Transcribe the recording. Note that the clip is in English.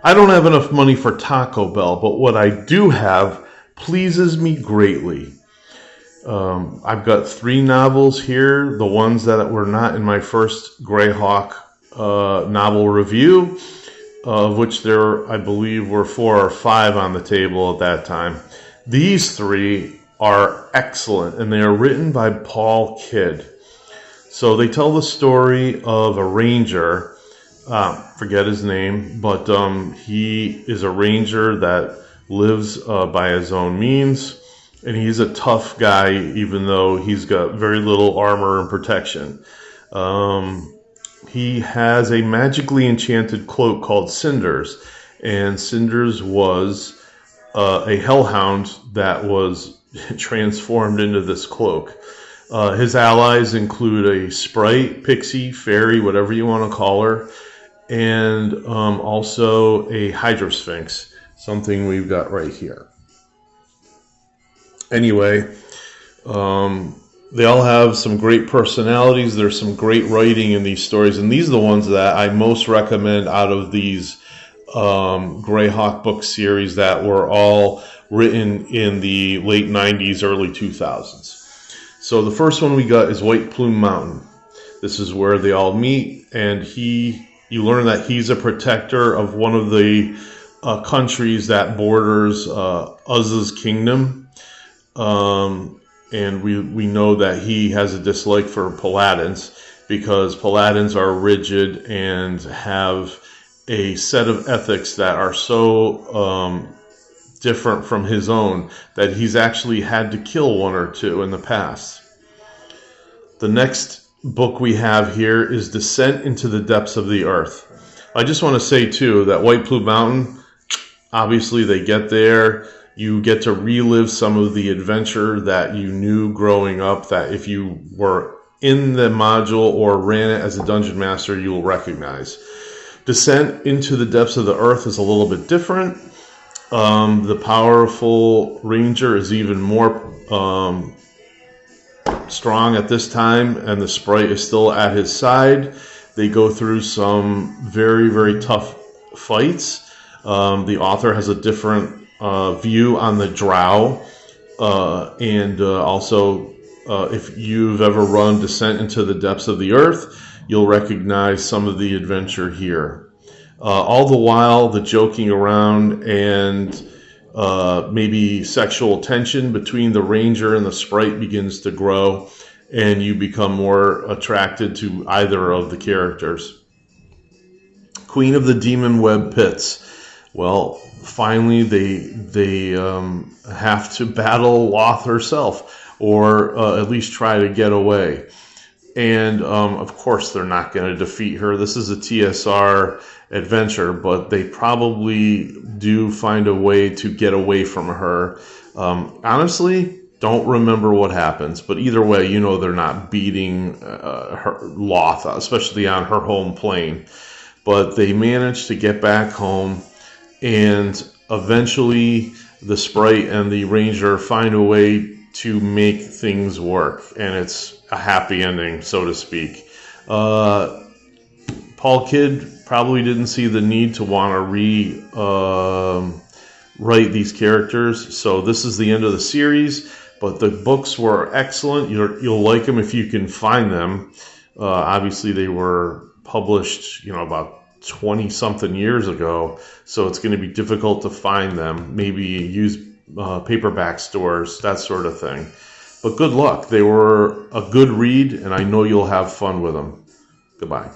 I don't have enough money for Taco Bell, but what I do have pleases me greatly. I've got 3 novels here, the ones that were not in my first Greyhawk novel review, of which there, I believe, were 4 or 5 on the table at that time. These 3 are excellent, and they are written by Paul Kidd. So they tell the story of a ranger, forget his name, but he is a ranger that lives by his own means. And he's a tough guy, even though he's got very little armor and protection. He has a magically enchanted cloak called Cinders. And Cinders was a hellhound that was transformed into this cloak. His allies include a sprite, pixie, fairy, whatever you want to call her, and also a hydrosphinx, something we've got right here. Anyway, they all have some great personalities. There's some great writing in these stories, and these are the ones that I most recommend out of these Greyhawk book series that were all written in the late 90s, early 2000s. So the first one we got is White Plume Mountain. This is where they all meet, and you learn that he's a protector of one of the countries that borders Uzz's kingdom. And we know that he has a dislike for paladins because paladins are rigid and have a set of ethics that are so different from his own that he's actually had to kill 1 or 2 in the past. The next book we have here is Descent into the Depths of the Earth. I just want to say too that White Plume Mountain, obviously they get there. You get to relive some of the adventure that you knew growing up, that if you were in the module or ran it as a dungeon master, you will recognize. Descent into the Depths of the Earth is a little bit different. The powerful ranger is even more strong at this time, and the sprite is still at his side. They go through some very, very tough fights. The author has a different view on the drow, and also if you've ever run Descent into the Depths of the Earth, you'll recognize some of the adventure here. All the while, the joking around and maybe sexual tension between the ranger and the sprite begins to grow, and you become more attracted to either of the characters. Queen of the Demon Web Pits. Well, finally they have to battle Loth herself, or at least try to get away. And of course they're not going to defeat her. This is a TSR adventure, but they probably do find a way to get away from her. Honestly, don't remember what happens, but either way, you know they're not beating her Loth, especially on her home plane. But they manage to get back home, and eventually the sprite and the ranger find a way to make things work, and it's a happy ending, so to speak. Paul Kidd probably didn't see the need to want to rewrite these characters, so this is the end of the series, but the books were excellent. You'll like them if you can find them. Obviously they were published, about 20-something years ago, so it's going to be difficult to find them. Maybe use paperback stores, that sort of thing. But good luck. They were a good read, and I know you'll have fun with them. Goodbye.